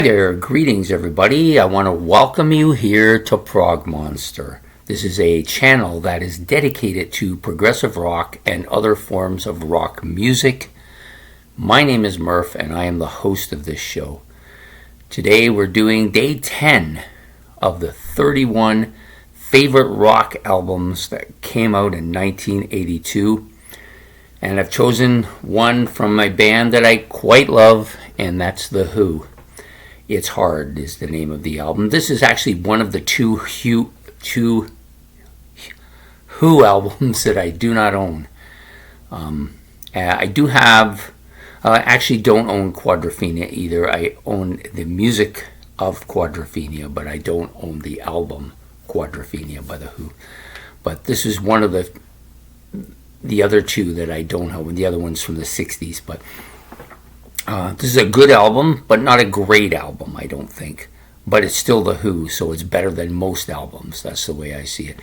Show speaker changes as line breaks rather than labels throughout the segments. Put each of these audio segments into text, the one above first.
Hi there, greetings everybody. I want to welcome you here to Prog Monster. This is a channel that is dedicated to progressive rock and other forms of rock music. My name is Murph and I am the host of this show. Today we're doing day 10 of the 31 favorite rock albums that came out in 1982. And I've chosen one from my band that I quite love, and that's The Who. It's Hard is the name of the album. This is actually one of the two Who albums that I do not own. I do have, actually don't own Quadrophenia either. I own the music of Quadrophenia, but I don't own the album Quadrophenia by The Who. But this is one of the other two that I don't own. The other one's from the 60s, but this is a good album, but not a great album, I don't think. But it's still The Who, so it's better than most albums. That's the way I see it.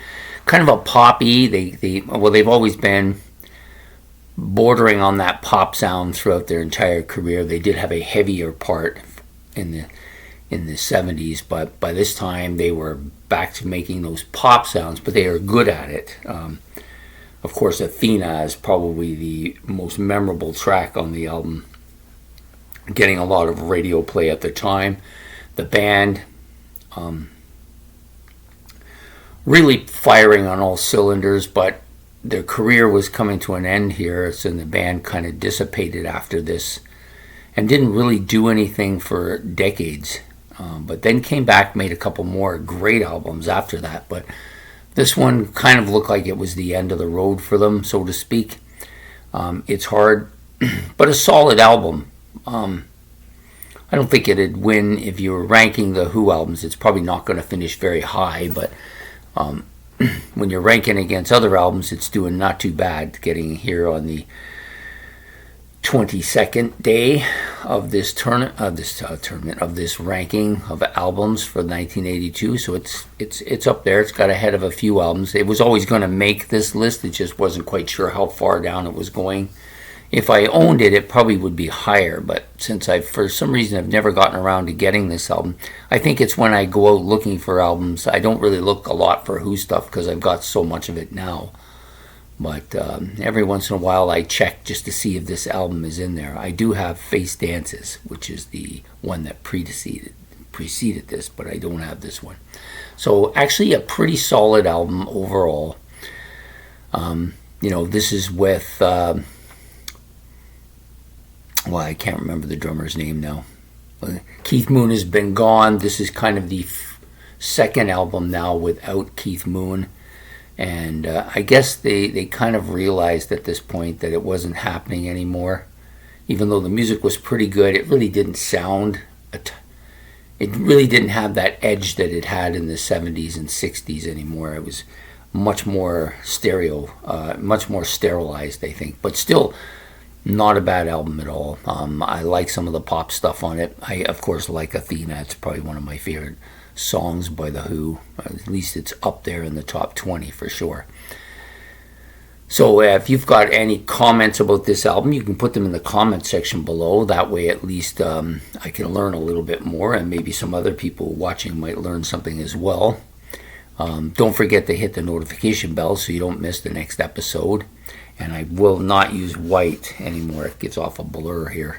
Kind of a poppy. They've always been bordering on that pop sound throughout their entire career. They did have a heavier part in the 70s, but by this time they were back to making those pop sounds, but they are good at it. Of course, Athena is probably the most memorable track on the album, getting a lot of radio play at the time. The band really firing on all cylinders, but their career was coming to an end here, so the band kind of dissipated after this and didn't really do anything for decades. But then came back, made a couple more great albums after that, but this one kind of looked like it was the end of the road for them, so to speak. It's Hard, but a solid album. I don't think it'd win if you were ranking the Who albums. It's probably not going to finish very high, but when you're ranking against other albums, it's doing not too bad, getting here on the 22nd day of this tournament of this ranking of albums for 1982. So it's up there. It's got ahead of a few albums. It was always going to make this list. It just wasn't quite sure how far down it was going. If I owned it, it probably would be higher, but since for some reason I've never gotten around to getting this album, I think it's when I go out looking for albums. I don't really look a lot for Who stuff because I've got so much of it now. But every once in a while I check just to see if this album is in there. I do have Face Dances, which is the one that preceded this, but I don't have this one. So actually a pretty solid album overall. This is with... I can't remember the drummer's name now. Keith Moon has been gone. This is kind of the second album now without Keith Moon. And I guess they kind of realized at this point that it wasn't happening anymore. Even though the music was pretty good, it really didn't sound... It really didn't have that edge that it had in the 70s and 60s anymore. It was much more much more sterilized, I think. But still... not a bad album at all. I like some of the pop stuff on it. I, of course, like Athena. It's probably one of my favorite songs by The Who. At least it's up there in the top 20 for sure. So if you've got any comments about this album, you can put them in the comment section below. That way at least I can learn a little bit more, and maybe some other people watching might learn something as well. Don't forget to hit the notification bell so you don't miss the next episode. And I will not use white anymore. It gives off a blur here.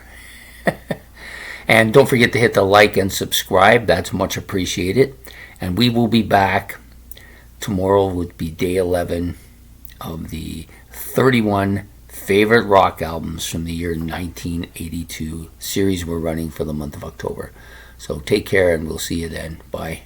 And don't forget to hit the like and subscribe. That's much appreciated. And we will be back. Tomorrow would be day 11 of the 31 favorite rock albums from the year 1982 series we're running for the month of October. So take care and we'll see you then. Bye.